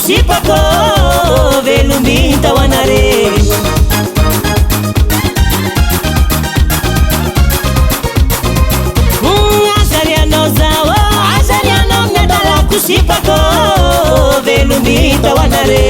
sipako velumita wanare azariano zao azariano nadala kusipako velumita wanare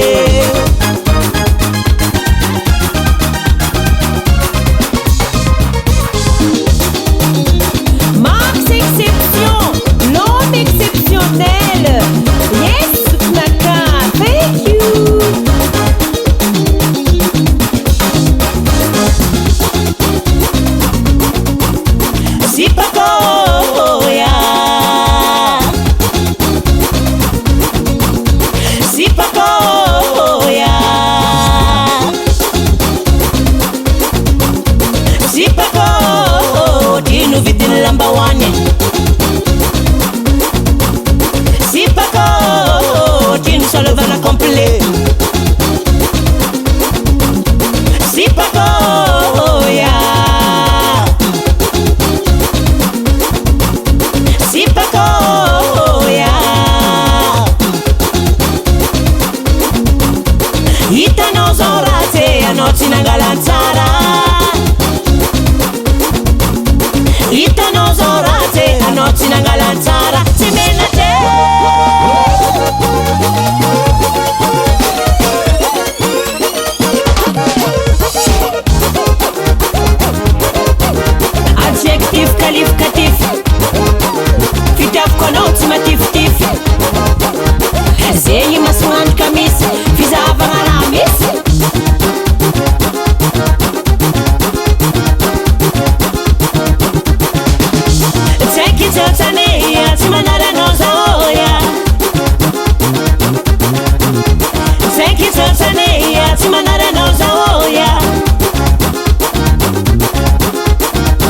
Hitanao zao ratsy anao tsy nangalantsara hitanao zao ratsy anao tsy nangalantsara tsy menate adjectif qualificatif fitiavako anao tsy matifitify zegny masoandrika misy fizahavagna raha misy tsy haiky tsotsaneya tsy manaranao zaoya tsy haiky tsotsaneya tsy manaranao zaoya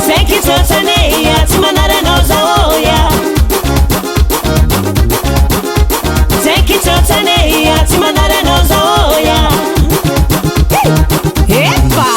tsy haiky tsotsaneya tsy manaranao zaoya tsy haiky tsotsaneya tsy manaranao zaoya epa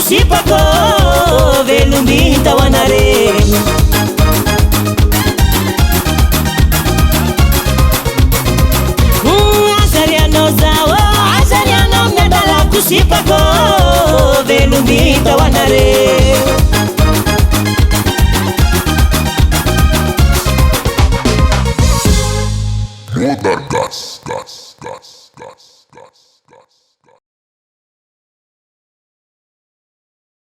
sipako velumita wanare azariano zao azariano nadala kusipako velumita wanare More than gas.